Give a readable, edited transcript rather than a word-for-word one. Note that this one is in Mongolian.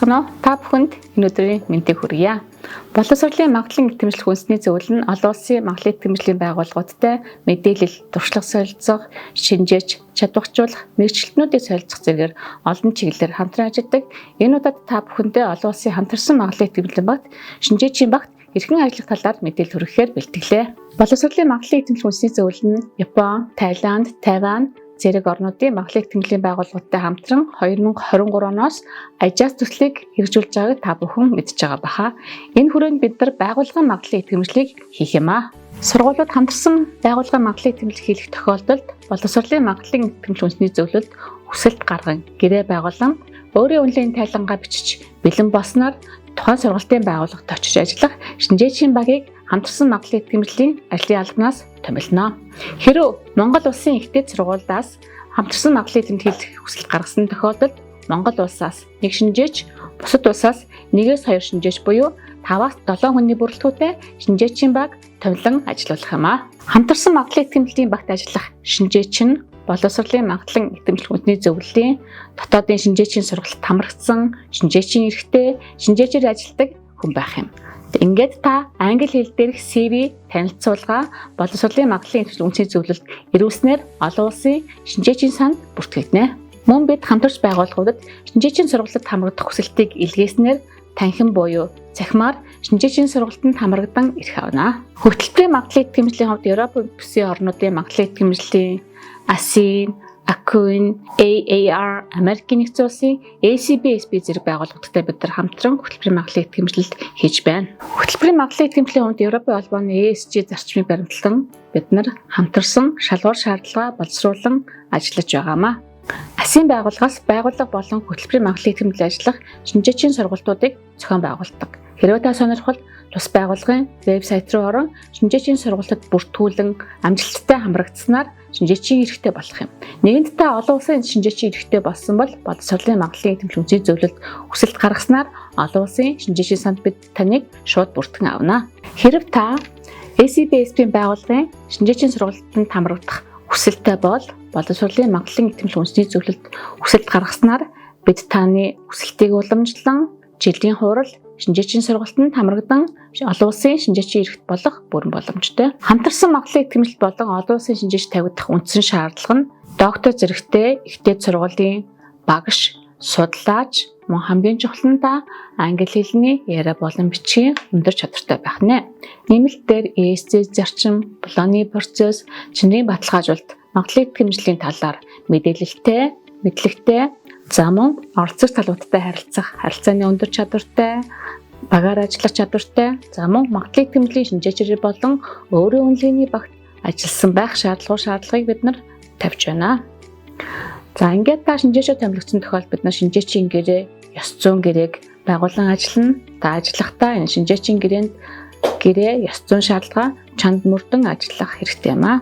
Сайхан уу? Та бүхэнд энэ өдрийн мэндийг хүргье. Боловсролын магадлан итгэмжлэх үндэсний зөвлөл нь олон улсын магадлан итгэмжлийн байгууллагуудтай мэдээлэл, туршлага солилцох, шинжээч, чадваржуулах, мэргэжилтнүүдийг солилцох зэргээр олон чиглэлээр хамтран ажилладаг. Энэ удаад та бүхэндээ олон улсын хамтарсан магадлан итгэмжлийн багт, шинжээчийн багт хэрхэн ажиллах талаар мэдээлэл хүргэхээр бэлтгэлээ. Боловсролын магадлан итгэмжлэх үндэсний зөвлөл нь Япон, Тайланд, Тайван зэрэг орнуудын магадлан итгэмжлийн байгууллагуудтай хамтран 2023 оноос ажаас төслийг хэрэгжүүлж байгааг та бүхэн мэдж байгаа баха. Энэ хүрээнд бид нар байгууллагын магадлан итгэмжлийг хийх юм аа. Сургуулиуд хамтарсан байгууллагын магадлан итгэмжлэг хийх тохиолдолд боловсролын магадлан итгэмжлэх үндэсний зөвлөлд хүсэлт гарган гэрээ байгуулан өөрийн үнэлгээний тайлангаа бичиж бэлэн болсноор тухайн сургуулийн байгууллагад очиж ажиллах шинжээчийн багийг хамтарсан магадлан итгэмжлийн ажлын албанаас томилно. Хэрэв Монгол улсын ихтэй сургуулиудаас хамтарсан магадлан итгэмжлэх хүсэлт гаргасан тохиолдолд Монгол улсаас нэг шинжээч, бусад улсаас 1-2 шинжээч буюу 5-7 хүний бүрэлдэхүүнтэй шинжээчийн баг томилон ажиллах юм аа. Хамтарсан магадлан итгэмжлийн багт ажиллах шинжээч нь боловсролын магадлан итгэмжлэх үндэсний зөвлөлийн дотоодын шинжээчийн сургалт хамрагдсан, шинжээчийн эрхтэй, шинжээчээр ажилладаг хүн байх юм. Ингээд та англи хэл дээрх CV танилцуулга боловсролын магадлан итгэмжлэх үндэсний зөвлөлд ирүүлснээр олон улсын шинжээчийн санд бүртгэгдэнэ. Мөн бид хамтарч байгууллагуудад шинжээчийн сургалтад хамрагдах хүсэлтийг илгээснээр танхим буюу цахимаар шинжээчийн сургалтанд хамрагдан ирэх авна. Хөтөлбөрийн магадлан итгэмжлийн хувьд Европын бүсийн орнуудын магадлан итгэмжлийн ASEAN, ACUIN, AAR, Америкийн нэгдсэн улсын ACBSB зэрэг байгууллагуудтай бид нар хамтран хөтөлбөрийн магадлан итгэмжлэлд хийж байна. Хөтөлбөрийн магадлан итгэмжлийн хувьд Европын холбооны ESG зарчмыг баримтлан бид нар хамтарсан шалгуур шаардлага боловсруулан ажиллаж байгаамаа. ASEAN байгууллагаас байгууллага болон хөтөлбөрийн магадлан итгэмжлэлд ажиллах шинжээчийн сургалтуудыг зохион байгуулдаг. Хэрвээ та сонирхвол тус байгууллагын вебсайт руу орон шинжээчийн сургалтад бүртгүүлэн амжилттай хамрагдсанаар шинжээчийн эрхтэй болох юм. Нэгэнт та олон улсын шинжээчийн эрхтэй болсон бол боловсролын магадлан итгэмжлэх үндэсний зөвлөлд хүсэлт гаргаснаар олон улсын шинжээчийн санд бид таныг шууд бүртгэн авна. Хэрв та ACBSB-ийн байгууллагын шинжээчийн сургалтанд хамрагдах хүсэлттэй бол боловсролын магадлан итгэмжлэх үндэсний зөвлөлд хүсэлт гаргаснаар бид таны хүсэлтийг уламжлан жилийн хурал шинжээчийн сургалтанд хамрагдан олон улсын шинжээчийн эрхт болох бүрэн боломжтой. Хамтарсан магадлан итгэмжлэлт болон олон улсын шинжээч тавигдах үндсэн шаардлага нь доктор зэрэгтэй ихтэй сургуулийн багш, судлаач, мөн хамгийн чухал нь та англи хэлний яриа болон бичгийн өндөр чадвартай байх нэ. Нэмэлт дээр ESG зарчим, Болоны процесс, чинрийн баталгаажуулалт, магадлан итгэмжлэлийн талаар мэдээлэлтэй, мэдлэгтэй, за мөн оролцогч талуудтай харилцах харилцааны өндөр чадвартай, багаар ажиллах чадвартай, за мөн магадлан итгэмжлийн шинжээчээр болон өөрийн үнэлгээний багт ажилласан байх шаардлагыг бид нар тавьж байна. За ингээд та шинжээчээр томилогдсон тохиолдолд бид нар шинжээчийн гэрээ, ёс зүйн гэрээг байгуулан ажиллана. Та ажиллахдаа энэ шинжээчийн гэрээ, ёс зүйн шаардлага чанд мөрдөн ажиллах хэрэгтэй юм аа.